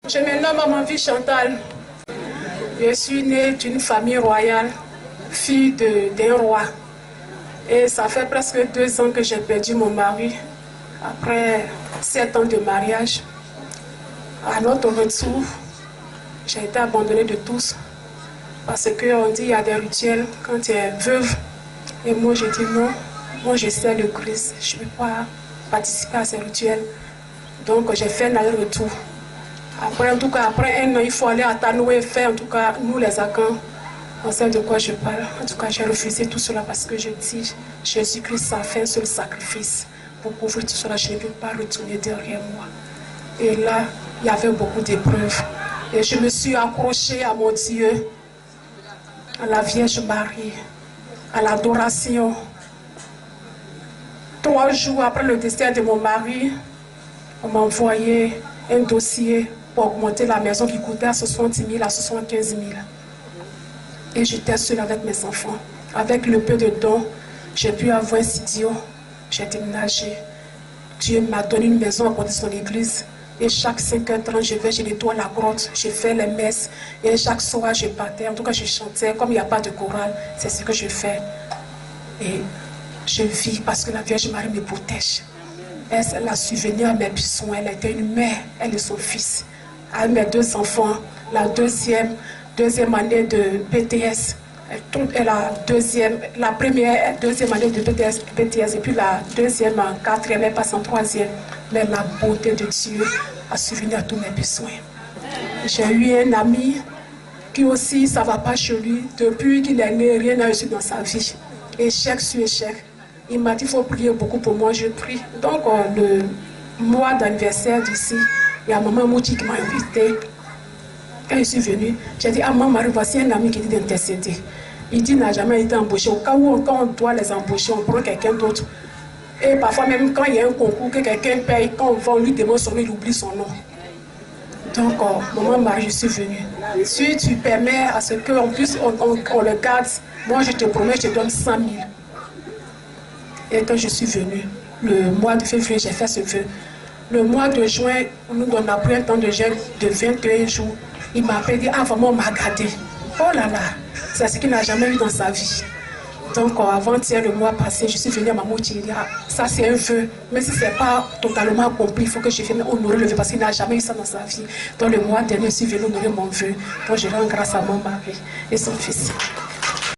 Je me nomme Mamanvie Chantal. Je suis née d'une famille royale, fille d'un roi. Et ça fait presque 2 ans que j'ai perdu mon mari, après 7 ans de mariage. À notre retour, j'ai été abandonnée de tous. Parce qu'on dit qu'il y a des rituels quand tu es veuve. Et moi, j'ai dit non. Moi, je sais le Christ. Je ne peux pas participer à ces rituels. Donc, j'ai fait un aller-retour. Après, en tout cas, après 1 an, il faut aller à Tanoué faire, en tout cas, nous les Akans. On sait de quoi je parle. En tout cas, j'ai refusé tout cela parce que je dis, Jésus-Christ a fait un seul sacrifice. Pour couvrir tout cela, je ne peux pas retourner derrière moi. Et là, il y avait beaucoup d'épreuves. Et je me suis accrochée à mon Dieu, à la Vierge Marie, à l'adoration. 3 jours après le décès de mon mari, on m'a envoyé un dossier pour augmenter la maison qui coûtait à 70 000 à 75 000. Et j'étais seule avec mes enfants. Avec le peu de dons, j'ai pu avoir un studio. J'ai déménagé. Dieu m'a donné une maison à côté de son église. Et chaque 5h30, je nettoie la grotte, je fais les messes. Et chaque soir, je partais. En tout cas, je chantais. Comme il n'y a pas de chorale, c'est ce que je fais. Et je vis parce que la Vierge Marie me protège. Elle a subvenu à mes besoins. Elle était une mère, elle et son fils. À mes 2 enfants, la deuxième année de BTS. La deuxième année de BTS et puis la deuxième en 4e, elle passe en 3e. Mais la beauté de Dieu a subvenu à tous mes besoins. J'ai eu un ami qui aussi, ça ne va pas chez lui. Depuis qu'il est né, rien n'a reçu dans sa vie. Échec sur échec. Il m'a dit qu'il faut prier beaucoup pour moi, je prie. Donc, le mois d'anniversaire d'ici, il y a Maman Mouti qui m'a invité. Quand je suis venue, j'ai dit, ah maman Marie, voici un ami qui dit d'intercéder. Il dit, il n'a jamais été embauché. Au cas où quand on doit les embaucher, on prend quelqu'un d'autre. Et parfois, même quand il y a un concours que quelqu'un paye, quand on va, on lui demande son nom, il oublie son nom. Donc, maman Marie, je suis venue. Si tu permets à ce qu'en plus on le garde, moi je te promets, je te donne 100 000. Et quand je suis venue, le mois de février, j'ai fait ce vœu. Le mois de juin, on a pris un temps de jeûne de 21 jours. Il m'a appelé, dit, ah vraiment, on m'a gardé. Oh là là, c'est ce qu'il n'a jamais eu dans sa vie. Donc, avant-hier, le mois passé, je suis venue à Maman Thierry. Ah, ça, c'est un vœu. Mais si ce n'est pas totalement accompli, il faut que je vienne honorer le vœu parce qu'il n'a jamais eu ça dans sa vie. Donc, le mois dernier, je suis venue honorer mon vœu. Donc, je rends grâce à mon mari et son fils.